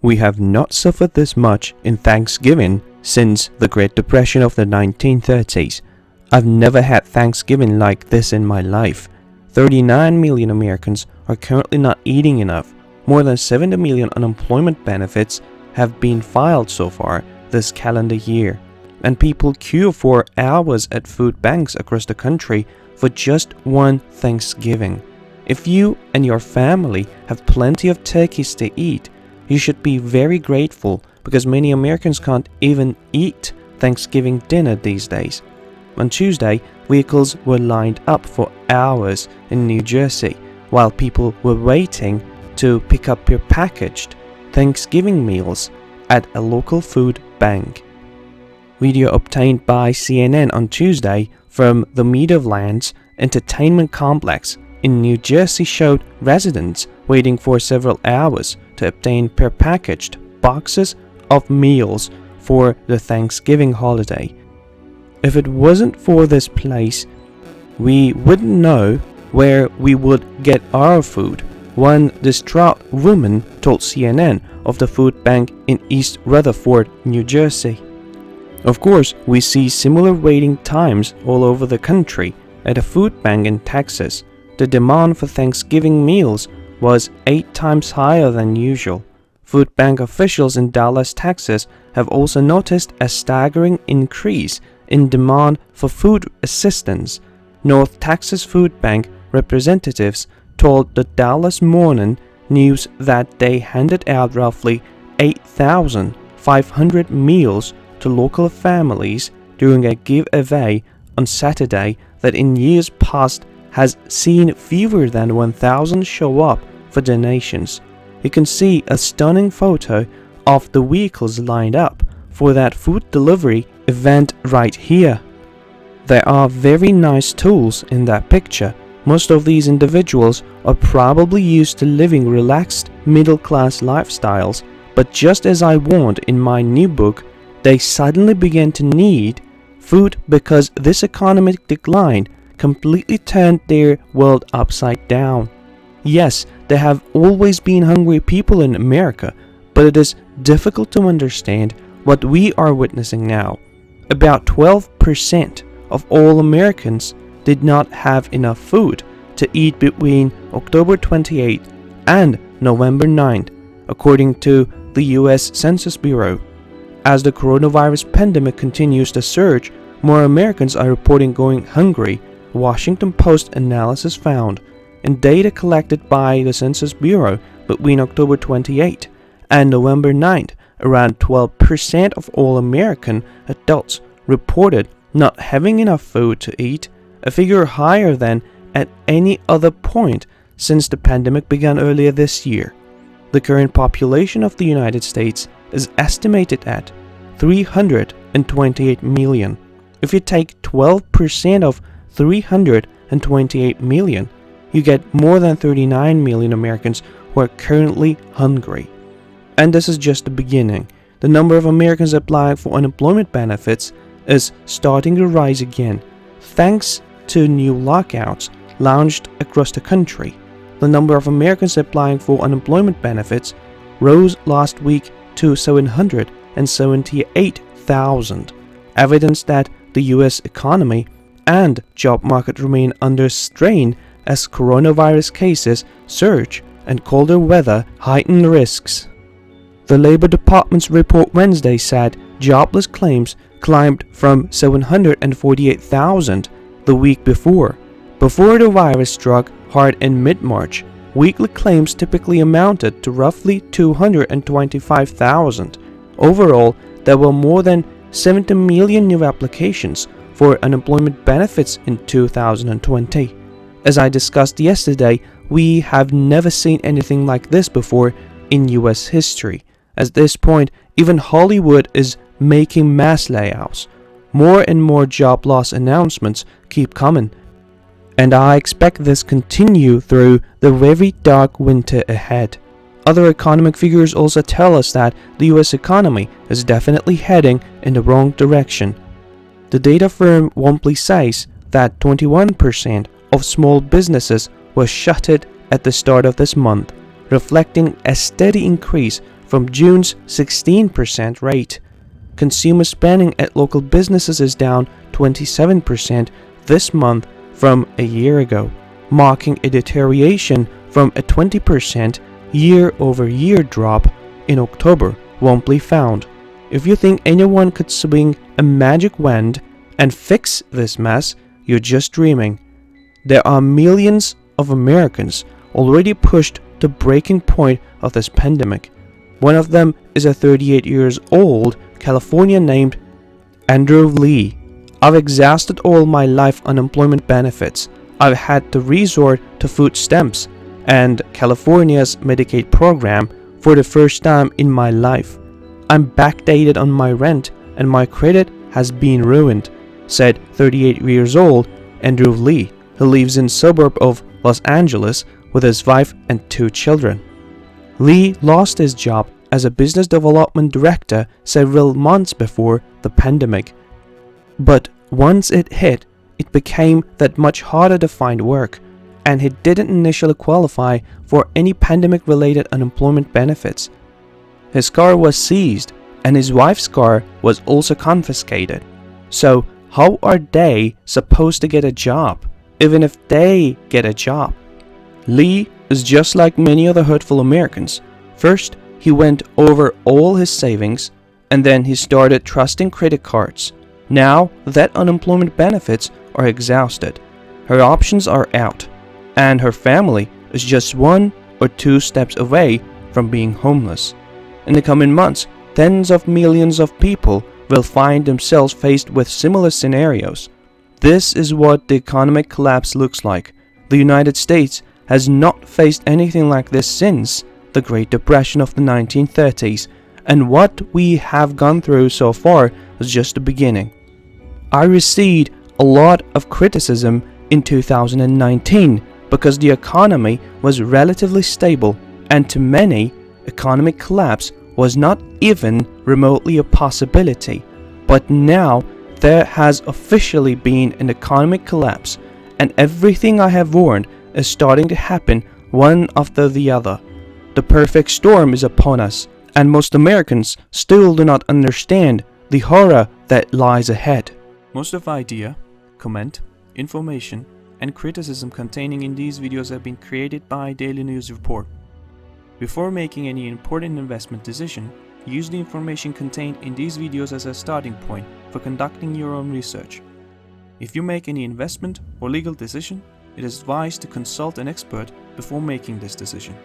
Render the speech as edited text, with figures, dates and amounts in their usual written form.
We have not suffered this much in Thanksgiving since the Great Depression of the 1930s. I've never had Thanksgiving like this in my life. 39 million Americans are currently not eating enough. More than 70 million unemployment benefits have been filed so far this calendar year. And people queue for hours at food banks across the country for just one Thanksgiving. If you and your family have plenty of turkeys to eat, you should be very grateful because many Americans can't even eat Thanksgiving dinner these days. On Tuesday, vehicles were lined up for hours in New Jersey while people were waiting to pick up prepackaged Thanksgiving meals at a local food bank. Video obtained by CNN on Tuesday from the Meadowlands Entertainment Complex in New Jersey showed residents waiting for several hours to obtain prepackaged boxes of meals for the Thanksgiving holiday. If it wasn't for this place, we wouldn't know where we would get our food, one distraught woman told CNN of the food bank in East Rutherford, New Jersey. Of course, we see similar waiting times all over the country. At a food bank in Texas, the demand for Thanksgiving meals was 8 times higher than usual. Food bank officials in Dallas, Texas have also noticed a staggering increase in demand for food assistance. North Texas Food Bank representatives told the Dallas Morning News that they handed out roughly 8,500 meals to local families during a giveaway on Saturday that in years past has seen fewer than 1,000 show up for donations. You can see a stunning photo of the vehicles lined up for that food delivery event right here. There are very nice tools in that picture. Most of these individuals are probably used to living relaxed middle-class lifestyles, but just as I warned in my new book, they suddenly began to need food because this economic decline completely turned their world upside down. Yes, there have always been hungry people in America, but it is difficult to understand what we are witnessing now. About 12% of all Americans did not have enough food to eat between October 28th and November 9th, according to the US Census Bureau. As the coronavirus pandemic continues to surge, more Americans are reporting going hungry, Washington Post analysis found. In data collected by the Census Bureau between October 28th and November 9th, around 12% of all American adults reported not having enough food to eat, a figure higher than at any other point since the pandemic began earlier this year. The current population of the United States is estimated at 328 million. If you take 12% of 328 million, you get more than 39 million Americans who are currently hungry. And this is just the beginning. The number of Americans applying for unemployment benefits is starting to rise again, thanks to new lockouts launched across the country. The number of Americans applying for unemployment benefits rose last week to 778,000, evidence that the US economy and job market remain under strain as coronavirus cases surge and colder weather heighten risks. The Labor Department's report Wednesday said jobless claims climbed from 748,000 the week before. Before the virus struck hard in mid-March, weekly claims typically amounted to roughly 225,000. Overall, there were more than 70 million new applications for unemployment benefits in 2020. As I discussed yesterday, we have never seen anything like this before in US history. At this point, even Hollywood is making mass layoffs. More and more job loss announcements keep coming, and I expect this continue through the very dark winter ahead. Other economic figures also tell us that the US economy is definitely heading in the wrong direction. The data firm Womply says that 21% of small businesses were shuttered at the start of this month, reflecting a steady increase from June's 16% rate. Consumer spending at local businesses is down 27% this month from a year ago, marking a deterioration from a 20% year-over-year drop in October, Wompley found. If you think anyone could swing a magic wand and fix this mess, you're just dreaming. There are millions of Americans already pushed to breaking point of this pandemic. One of them is a 38 years old Californian named Andrew Lee. I've exhausted all my life unemployment benefits. I've had to resort to food stamps and California's Medicaid program for the first time in my life. I'm backdated on my rent and my credit has been ruined, said 38 years old Andrew Lee, who lives in suburb of Los Angeles with his wife and 2 children. Lee lost his job as a business development director several months before the pandemic. But once it hit, it became that much harder to find work, and he didn't initially qualify for any pandemic-related unemployment benefits. His car was seized, and his wife's car was also confiscated. So how are they supposed to get a job, even if they get a job? Lee is just like many other hurtful Americans. First, he went over all his savings, and then he started trusting credit cards. Now that unemployment benefits are exhausted, her options are out, and her family is just 1 or 2 steps away from being homeless. In the coming months, tens of millions of people will find themselves faced with similar scenarios. This is what the economic collapse looks like. The United States has not faced anything like this since the Great Depression of the 1930s, and what we have gone through so far is just the beginning. I received a lot of criticism in 2019 because the economy was relatively stable, and to many, economic collapse was not even remotely a possibility. But now there has officially been an economic collapse, and everything I have warned is starting to happen one after the other. The perfect storm is upon us, and most Americans still do not understand the horror that lies ahead. Most of the idea, comment, information, and criticism containing in these videos have been created by Daily News Report. Before making any important investment decision, use the information contained in these videos as a starting point for conducting your own research. If you make any investment or legal decision, it is advised to consult an expert before making this decision.